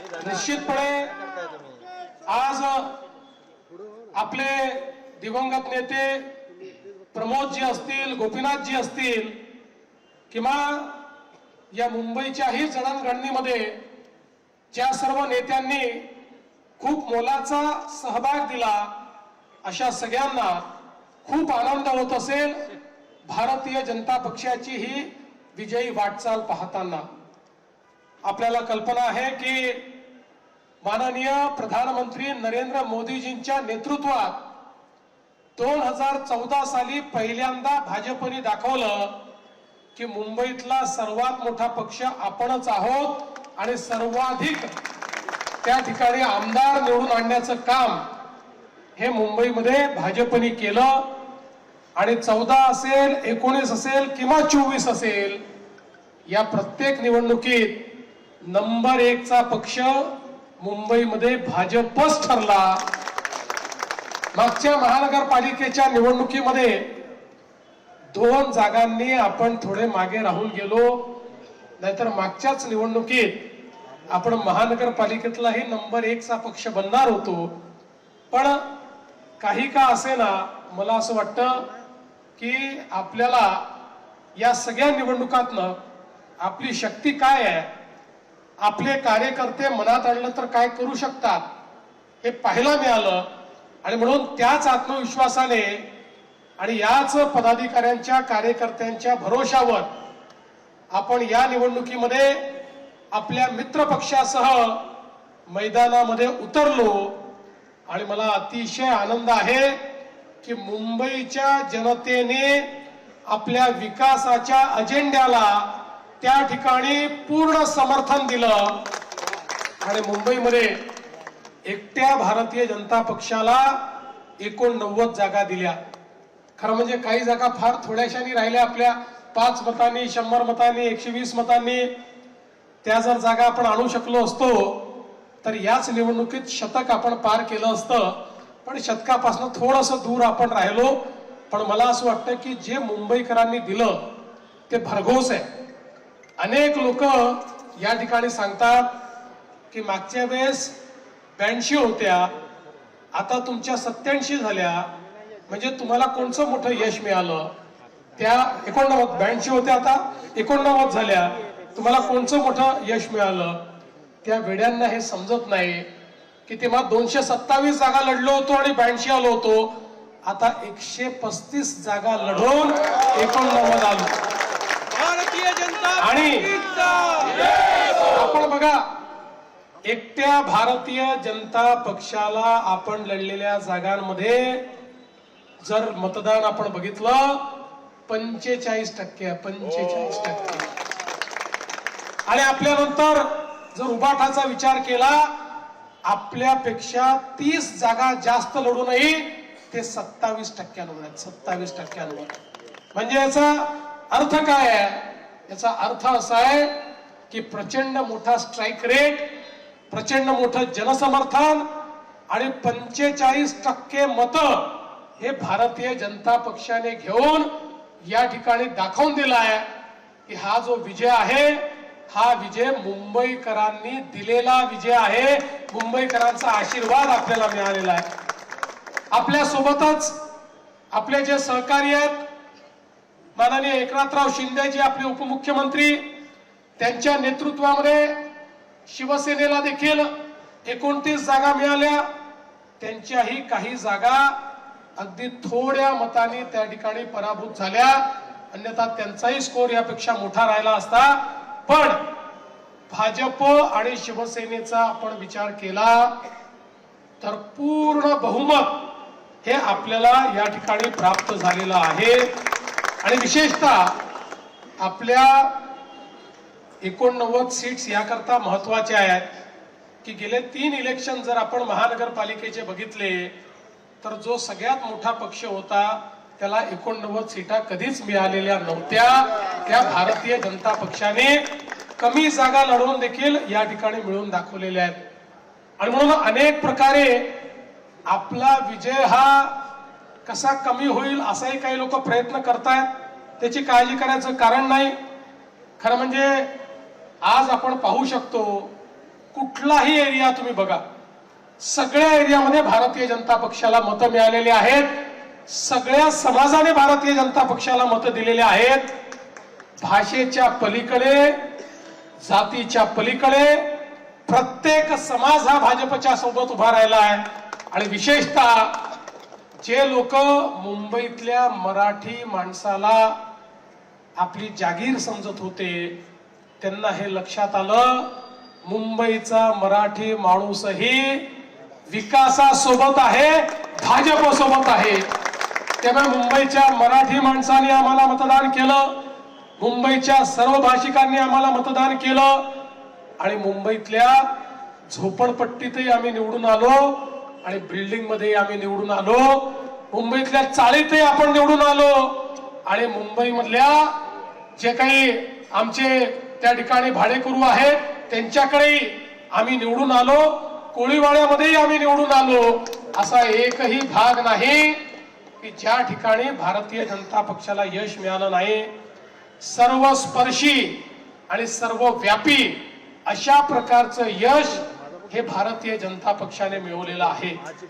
निश्चितपणे आज आपले दिवंगत नेते प्रमोदजी असतील, गोपीनाथजी असतील किंवा या मुंबईच्याही जडणघडणीमध्ये ज्या सर्व नेत्यांनी खूप मोलाचा सहभाग दिला, अशा सगळ्यांना खूप आनंद होत असेल भारतीय जनता पक्षाची ही विजयी वाटचाल पाहताना। आपल्याला कल्पना आहे की माननीय प्रधानमंत्री नरेंद्र मोदीजींच्या नेतृत्वात 2014 साली पहिल्यांदा भाजपने दाखवलं की मुंबईतला सर्वात मोठा पक्ष आपणच आहोत आणि सर्वाधिक त्या ठिकाणी आमदार निवडून आणण्याचं काम हे मुंबईमध्ये भाजपने केलं। आणि 14 असेल, 19 असेल किंवा 24 असेल, या प्रत्येक निवडणुकीत नंबर 1 चा पक्ष मुंबईमध्ये भाजपच ठरला। मागच्या महानगरपालिकेच्या निवडणुकीमध्ये 2 जागांनी आपण थोडे मागे राहून गेलो, नाहीतर मागच्याच निवडणुकीत आपण महानगरपालिकेतलाही नंबर 1 चा पक्ष बनणार होतो। पण काही का असेना, मला असं वाटतं की आपल्याला या सगळ्या निवडणुकांतनं आपली शक्ती काय आहे, आपले कार्यकर्ते मनात आणलं तर काय करू शकतात हे पाहायला मिळालं। आणि म्हणून त्याच आत्मविश्वासाने आणि याच पदाधिकाऱ्यांच्या कार्यकर्त्यांच्या भरोशावर आपण या निवडणुकीमध्ये आपल्या मित्र पक्षासह मैदानामध्ये उतरलो। आणि मला अतिशय आनंद आहे की मुंबईच्या जनतेने आपल्या विकासाच्या अजेंड्याला त्या ठिकाणी पूर्ण समर्थन दिलं आणि मुंबईमध्ये एकट्या भारतीय जनता पक्षाला 89 जागा दिल्या। खरं म्हणजे काही जागा फार थोड्याशानी राहिल्या आपल्या, 5 मतांनी, 100 मतांनी, 120 मतांनी। त्या जर जागा आपण आणू शकलो असतो तर याच निवडणुकीत शतक आपण पार केलं असतं। पण शतकापासून थोडंसं दूर आपण राहिलो। पण मला असं वाटतं की जे मुंबईकरांनी दिलं ते भरघोस आहे। अनेक लोक या ठिकाणी सांगतात की मागच्या वेळेस 82 होत्या, आता तुमच्या 87 झाल्या, म्हणजे तुम्हाला कोणचं मोठं यश मिळालं? त्या 82 होत्या, आता 89 झाल्या, तुम्हाला कोणचं मोठं यश मिळालं? त्या वेड्यांना हे समजत नाही की तेव्हा 227 जागा लढलो होतो आणि 82 आलो होतो, आता 135 जागा लढवून 89 आलो। भारतीय जनता आणि आपण बघा, एकट्या भारतीय जनता पक्षाला आपण लढलेल्या जागांमध्ये जर मतदान आपण बघितलं 45% 45%। आणि आपल्यानंतर जर उभाटाचा विचार केला, आपल्यापेक्षा 30 जागा जास्त लढूनही ते 27%वर आहेत, 27%वर। म्हणजे याचा अर्थ काय आहे? याचा अर्थ असा आहे की प्रचंड मोठा स्ट्राइक रेट, प्रचंड मोठं जनसमर्थन आणि 45% मतं हे भारतीय जनता पक्षाने घेऊन या ठिकाणी दाखवून दिलाय की हा जो विजय आहे, हा विजय मुंबईकरांनी दिलेला विजय आहे। मुंबईकरांचा आशीर्वाद आपल्याला मिळालेला आहे। आपल्या सोबतच आपले जे सहकारी आहेत, माननीय एकनाथराव शिंदे जी आपले उपमुख्यमंत्री, त्यांच्या नेतृत्वामध्ये शिवसेनेला देखील 29 जागा मिळाल्या। त्यांच्याही काही जागा अगदी थोड्या मतांनी त्या ठिकाणी पराभूत झाल्या, अन्यथा त्यांचाही स्कोर यापेक्षा मोठा राहिला असता। पण भाजप आणि शिवसेनेचा आपण विचार केला तर पूर्ण बहुमत हे आपल्याला या ठिकाणी प्राप्त झालेलं आहे। आणि विशेषतः आपल्या 89 सीट्स याकरता महत्वाच्या आहेत की गेले 3 इलेक्शन जर आपण महानगरपालिकेचे बघितले तर जो सगळ्यात मोठा पक्ष होता त्याला 89 सीटा कधीच मिळालेल्या नव्हत्या। त्या भारतीय जनता पक्षाने कमी जागा लढवून देखील या ठिकाणी मिळवून दाखवलेल्या आहेत। आणि म्हणून अनेक प्रकारे आपला विजय हा कसा कमी होईल असाही काही लोक प्रयत्न करतायत, त्याची काळजी करायचं कारण नाही। खरं म्हणजे आज आपण पाहू शकतो कुठलाही एरिया तुम्ही बघा, सगळ्या एरियामध्ये भारतीय जनता पक्षाला मतं मिळालेली आहेत. सगळ्या समाजाने भारतीय जनता पक्षाला मतं दिलेली आहेत. भाषेच्या पलीकडे, जातीच्या पलीकडे प्रत्येक समाज हा भाजपच्या सोबत उभा राहिला आहे. आणि विशेषतः जे लोक मुंबईतल्या मराठी माणसाला आपली जागीर समजत होते, त्यांना हे लक्षात आलं, मुंबईचा मराठी माणूसही विकासासोबत आहे, भाजपसोबत आहे. त्यामुळे मुंबईच्या मराठी माणसांनी आम्हाला मतदान केलं, मुंबईच्या सर्व भाषिकांनी आम्हाला मतदान केलं आणि मुंबईतल्या झोपडपट्टीतही आम्ही निवडून आलो आणि बिल्डिंग मध्ये आम्ही निवडून आलो, मुंबईतल्या चाळीतही आपण निवडून आलो आणि मुंबईमधल्या जे काही आमचे त्या ठिकाणी भाडेकरू आहेत त्यांच्याकडेही आम्ही निवडून आलो, कोळीवाड्यामध्येही आम्ही निवडून आलो. असा एकही भाग नाही की ज्या ठिकाणी भारतीय जनता पक्षाला यश मिळालं नाही. सर्व स्पर्शी आणि सर्वव्यापी अशा प्रकारचं यश हे भारतीय जनता पक्षाने मिळवलेलं आहे.